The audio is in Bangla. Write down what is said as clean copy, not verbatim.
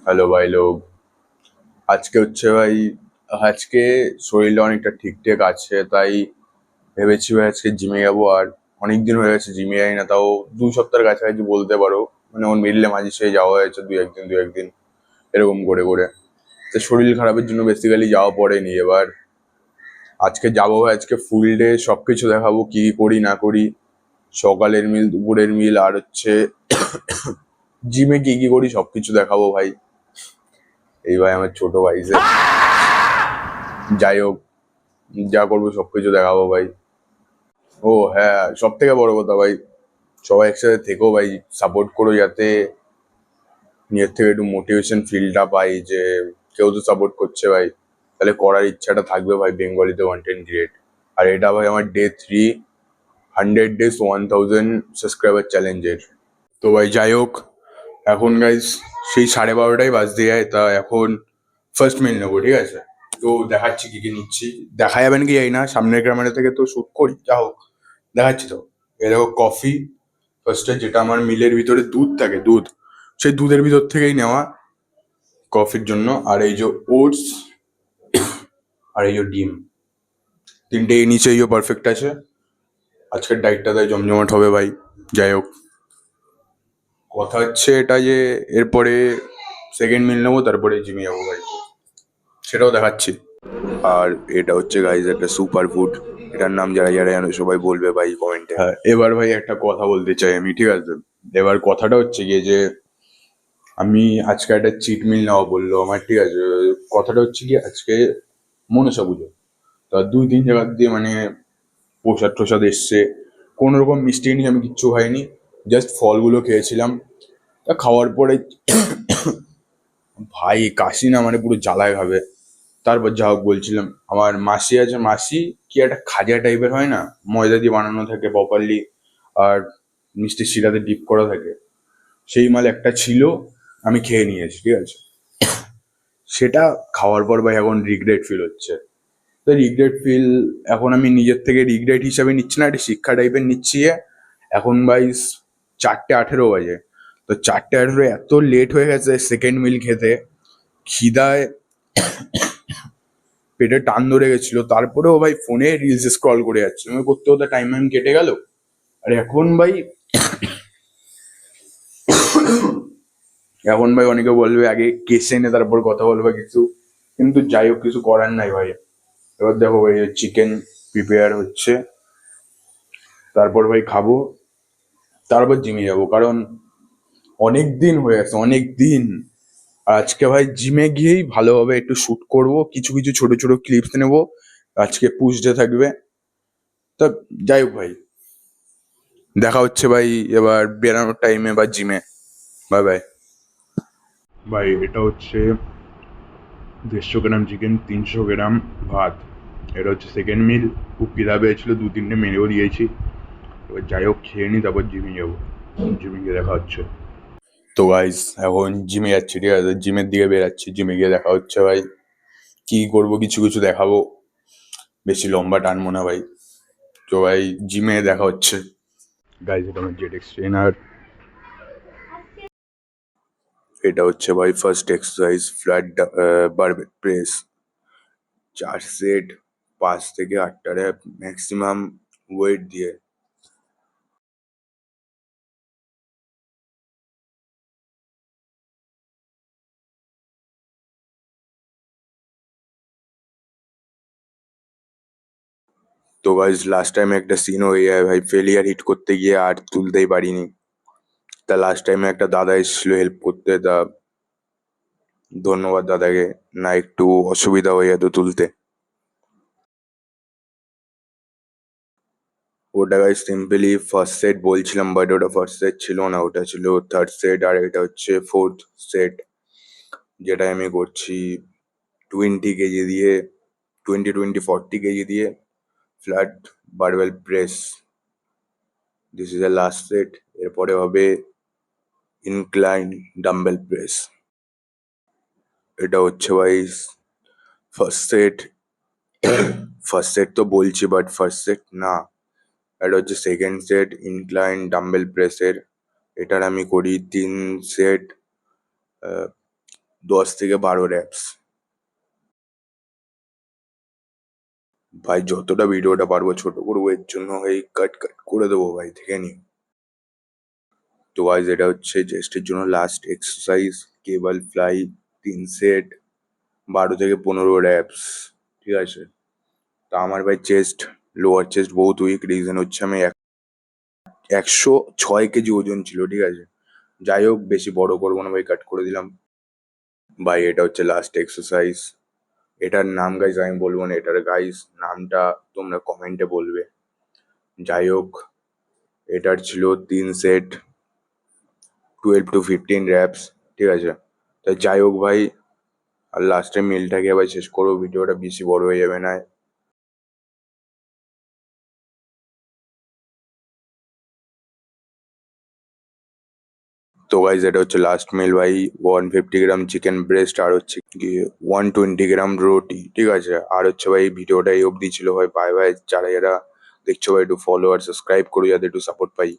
হ্যালো ভাই লোক। আজকে হচ্ছে ভাই, আজকে শরীরটা অনেকটা ঠিকঠাক আছে, তাই ভেবেছি ভাই আজকে জিমে যাবো। আর অনেক দিন হয়ে গেছে জিমে যাই না, তাও 2 সপ্তাহের কাছাকাছি বলতে পারো। মানে ওর মিডলে মাঝে সাঝে যাওয়া হয়েছে, দু একদিন এরকম করে করে। তো শরীর খারাপের জন্য বেসিক্যালি যাওয়া পড়েনি। এবার আজকে যাবো ভাই, আজকে ফুল ডে সবকিছু দেখাবো, কি কি করি না করি। সকালের মিল, দুপুরের মিল, আর হচ্ছে জিমে কি কি করি সবকিছু দেখাবো ভাই। এই ভাই আমার ছোট ভাই যে, যাই হোক, যা করবো সবকিছু দেখাবো ভাই। ও হ্যাঁ, সব থেকে বড় কথা ভাই, সবাই একসাথে থেকো ভাই, সাপোর্ট করো, যাতে নিজের থেকে একটু মোটিভেশন ফিলটা পাই যে কেউ তো সাপোর্ট করছে ভাই, তাহলে করার ইচ্ছাটা থাকবে ভাই বেঙ্গলিতে কন্টেন্ট ক্রিয়েট। আর এটা ভাই আমার ডে 3, 100 days 1000 সাবস্ক্রাইবার চ্যালেঞ্জের। তো ভাই যাই হোক, এখন গাইজ সেই 12:30টাই বাজতে যায়, তা এখন ফার্স্ট মিল নেবো, ঠিক আছে? তো দেখাচ্ছি কি কি নিচ্ছি, দেখা যাবে নাকি জানি না, সামনের ক্যামেরা থেকে তো শুট করি, যা হোক দেখাচ্ছি। তো এ দেখো কফি ফার্স্টে, যেটা আমার মিলের ভিতরে দুধ থাকে, দুধ, সেই দুধের ভিতর থেকেই নেওয়া কফির জন্য। আর এই যে ওটস, আর এই যে ডিম, তিনটে এই নিচে এই পারফেক্ট আছে। আজকের ডাইটটা তাই জমজমাট হবে ভাই। যাই হোক, কথা হচ্ছে এটা যে এরপরে সেকেন্ড মিল নেবো, তারপরে জিমে যাবো ভাই, সেটাও দেখাচ্ছি। আর এটা হচ্ছে গাইজ একটা সুপার ফুড, এটার নাম যারা যারা জানো সবাই বলবে ভাই কমেন্টে। হ্যাঁ, এবার ভাই একটা কথা বলতে চাই আমি, ঠিক আছে? এবার কথাটা হচ্ছে গিয়ে যে আমি আজকে একটা চিট মিল নেওয়া বললো আমার, ঠিক আছে? কথাটা হচ্ছে কি, আজকে মনসা পুজো, তা 2-3 জায়গা দিয়ে মানে প্রসাদ টসাদ এসছে। কোনো রকম মিষ্টি নিয়ে আমি কিচ্ছু খাইনি, জাস্ট ফলগুলো খেয়েছিলাম। তা খাওয়ার পরে ভাই কাশি না মানে পুরো জ্বালায় খাবে। তারপর যা হোক বলছিলাম, আমার মাসি আছে, মাসি কি একটা খাজা টাইপের হয় না, ময়দা দিয়ে বানানো থাকে প্রপারলি, আর মিষ্টি শিরাতে ডিপ করা থাকে, সেই মাল একটা ছিল, আমি খেয়ে নিয়েছি, ঠিক আছে? সেটা খাওয়ার পর ভাই এখন রিগ্রেট ফিল হচ্ছে। তো রিগ্রেট ফিল এখন আমি নিজের থেকে রিগ্রেট হিসাবে নিচ্ছি না, একটা শিক্ষা টাইপের নিচ্ছি। এখন ভাই 4:18 বাজে, তো 4:18 এত লেট হয়ে গেছে সেকেন্ড মিল খেতে, খিদায় পেটে টান ধরে গেছিল, তারপরেও ভাই ফোনে রিলস স্ক্রল করে যাচ্ছে, আমি করতে করতে টাইম কেটে গেল। আর এখন ভাই অনেকে বলবে আগে কেসে নে তারপর কথা বলবে কিছু, কিন্তু যাই হোক কিছু করার নাই ভাই। এবার দেখো ভাই চিকেন প্রিপেয়ার হচ্ছে, তারপর ভাই খাবো, তারপর জিমে যাবো, কারণ অনেক দিন হয়ে গেছে, অনেক দিন। আর আজকে ভাই জিমে গিয়েই ভালোভাবে একটু শুট করব, কিছু কিছু ছোট ছোট ক্লিপস নেব, আজকে পুশ ডে থাকবে। তা যাই হোক ভাই, দেখা হচ্ছে ভাই এবার বেরানোর টাইমে বা জিমে। বাই বাই ভাই। এটা হচ্ছে 150 গ্রাম চিকেন, 300 গ্রাম ভাত, এটা হচ্ছে সেকেন্ড মিল। খুব খিদা পেয়েছিল, 2-3টে মেরেও দিয়েছি। এবার যাই হোক খেয়ে নিই, তারপর জিমে যাবো, জিমে গিয়ে দেখা হচ্ছে। তো গাইস এখন জিমে যাচ্ছি, ঠিক আছে? জিমের দিকে বেরাচ্ছি, জিমে গিয়ে দেখা হচ্ছে ভাই। কি করবো, কিছু কিছু দেখাবো, বেশি লম্বা টানবো না ভাই। তো ভাই জিমে দেখা হচ্ছে। গাইস এটা আমার জেড এক্স ট্রেনার। এটা হচ্ছে ভাই first exercise, flat barbell press, 4 set, 5 থেকে 8টা র্যাপ ম্যাক্সিমাম ওয়েট দিয়ে। তো গাইস লাস্ট টাইম একটা সিন হয়ে যায় ভাই, ফেলিয়ার হিট করতে গিয়ে আর তুলতেই পারিনি। তা লাস্ট টাইমে একটা দাদা এসেছিল হেল্প করতে, তা ধন্যবাদ দাদাকে, না একটু অসুবিধা হয়ে যেত তুলতে। ওটা গাইস সিম্পলি ফার্স্ট সেট বলছিলাম, বাট ওটা ফার্স্ট সেট ছিল না, ওটা ছিল থার্ড সেট, আর এটা হচ্ছে ফোর্থ সেট, যেটা আমি করছি 20 কেজি দিয়ে, 20-40 কেজি দিয়ে flat barbell press. This is the last set, এরপরে হবে ইনক্লাইন ডাম্বেল প্রেস। এটা হচ্ছে ভাই ফার্স্ট সেট। ফার্স্ট সেট তো বলছি, বাট ফার্স্ট সেট না, এটা হচ্ছে সেকেন্ড সেট ইনক্লাইন ডাম্বেল প্রেসের। এটার আমি করি 3 সেট 10 থেকে 12 reps। ভাই যতটা ভিডিওটা পারবো ছোট করবো, এর জন্য ভাই কাট কাট করে দেবো ভাই, দেখে নি। তো গাইজ এটা হচ্ছে চেস্টের জন্য লাস্ট এক্সারসাইজ, কেবল ফ্লাই 3 সেট, 12 থেকে 15 reps, ঠিক আছে। তা আমার ভাই চেস্ট, লোয়ার চেস্ট বহুত উইক, রিজন হচ্ছে আমি 106 কেজি ওজন ছিল, ঠিক আছে। যাই হোক বেশি বড় করবো না ভাই, কাট করে দিলাম। ভাই এটা হচ্ছে লাস্ট এক্সারসাইজ, এটার নাম গাইজ আমি বলবো না, এটার গাইজ নামটা তোমরা কমেন্টে বলবে। যাই হোক এটার ছিল 3 সেট, 12 to 15 reps, ঠিক আছে। তাই যাই হোক ভাই, আর লাস্টে মিলটাকে আবার শেষ করবো, ভিডিওটা বেশি বড় হয়ে যাবে না। তো গাইজ এটা হচ্ছে লাস্ট মিল ভাই, 150 গ্রাম চিকেন ব্রেস্ট, আর হচ্ছে গিয়ে 120 গ্রাম রুটি, ঠিক আছে। আর হচ্ছে ভাই ভিডিওটা এই অবধি ছিল ভাই, বাই বাই। যারা যারা দেখছো ভাই একটু ফলো আর সাবস্ক্রাইব করো, যাতে একটু সাপোর্ট পাই।